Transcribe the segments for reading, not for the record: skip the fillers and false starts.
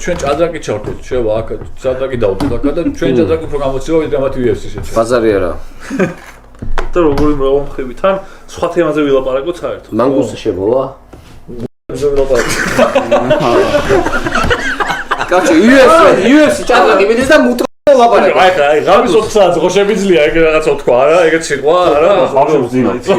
ჩვენ ჭადრაკი ჩავთვით, შევა აქ ჭადრაკი დავდოთ აქ და ჩვენ ჭადრაკი უფრო გამოცდილო ვიდრე მათი UFC შეჭრა. ბაზარი არა. და როგორი მრავალმხრივი თან სხვა თემაზე ვილაპარაკოთ საერთოდ. მანგუსი შემოვა? კაცო, UFC ჭადრაკი მიდის და მუტრო ლაპარაკი. აი, ღამის 4 საათზე ხო შემიძლია ეგ რაღაცა თქვა რა, ეგეც სიტყვა არა? ბავშვებს ძინაიცი.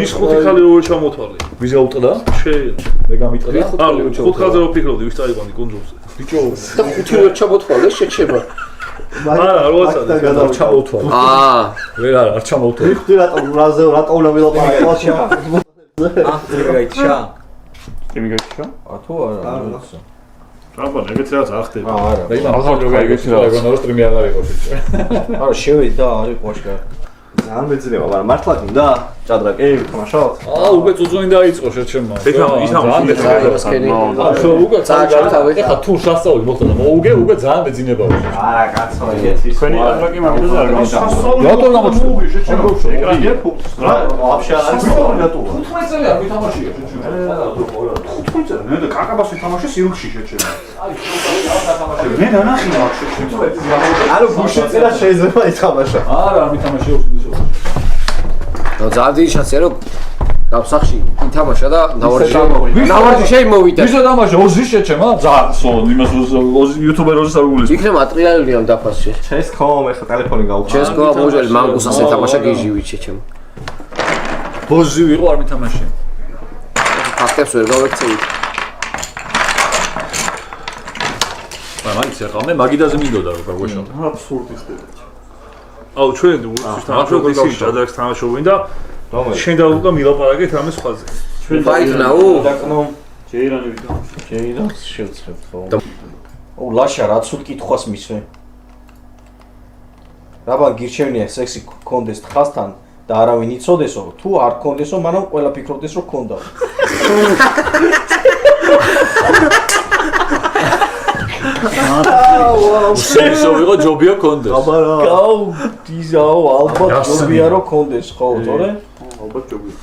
ის ხუთი ხალი როგორ ჩამოთვალე. ვის გაუტყდა? შეიძლება. მე გამიტყდა. ანუ 4 ხალზე რო ფიქრობდი ვის წაიყვანი კონჯურზე. ბიჭო, და ხუთი რო ჩამოთვალე შეჩება. არა, როცა არ ჩამოვთვალე. ვერ არ ჩამოვთვალე. ვიხდი რატო უნდა ვილაპარაკო შა. გაიჩა? იმი გაიჩა? თუ არა. აბა, ეგეც რაღაც არ ხდება. არა. მე მაგალითად ეგეთი რაღაცა სტრიმი აღარ იყო შეჭრა. არა, შევედი და არის ყოშკა. ძალიან მეძინება, მაგრამ მართლა გინდა ჭადრაკი თამაშობთ? უკვე წუწუნი დაიწყო შეჩერმა. ეხლა უკვე ეხლა თუ სასწაული მოხდა და მოუგე, უკვე ძალიან მეძინება იყო. არა, კაცო, ეგეთი. თქვენი ჭადრაკი მაგაზე არ გამოსა. რატო გამოჩვენე? ეკრანი ფუქს რა, вообще არის რატოა? 15 წელი არ ვითამაშია შეჩერმა. 15 წელი, მე და კაკაბას ვითამაშე სილქში შეჩერმა. აი, შევთამაშე. მე დანახი მაგ შეჩერმა. ანუ გუშეწილა შეიძლება ითამაშა. არა, არ ვითამაშე უშუალოდ. და ძალიან შანსია რომ დავსახში ითამაშა და ნავარჯიშე მოვიდა. ვისა დამაშა ოზის შეჩერმა? ძალიან იმას იუთუბეროზე არ გულის. იქნებ ატრიალია დაფასში. ჩესკომ ეხლა ტელეფონი გავუხსნა. ჩესკო მოჟელი მანგუსას ეთამაშა გიჟივით შეჩერმა. ბოზი ვიყო არ მითამაშე. ფაქტებს ვერ გავექცევით. მაგის ახლა მე მაგიდაზე მინდოდა რომ გაგვეშალო. აბსურდი ხდება. აუ ჩვენ ურჩის თანამშრომლები ჭადრაკს თამაშობენ და შენ და უკა მილაპარაკეთ რამე სხვაზე. ფაიტნაუ? დაკნომ ჯეირანი ვითამაშე. ჯეირანს შევცრებთ ხო? ო ლაშა რა ცუდ კითხვას მისვე. რაბან გირჩევნია სექსი კონდეს თხასთან და არავინ იცოდესო, თუ არ კონდესო, მანამ ყველა ფიქრობდეს რომ კონდა. შენსო ვიყო ჯობია კონდეს. გაუ დიზაო ალბათ ჯობია რომ კონდეს ხო, თორე? ალბათ ჯობია.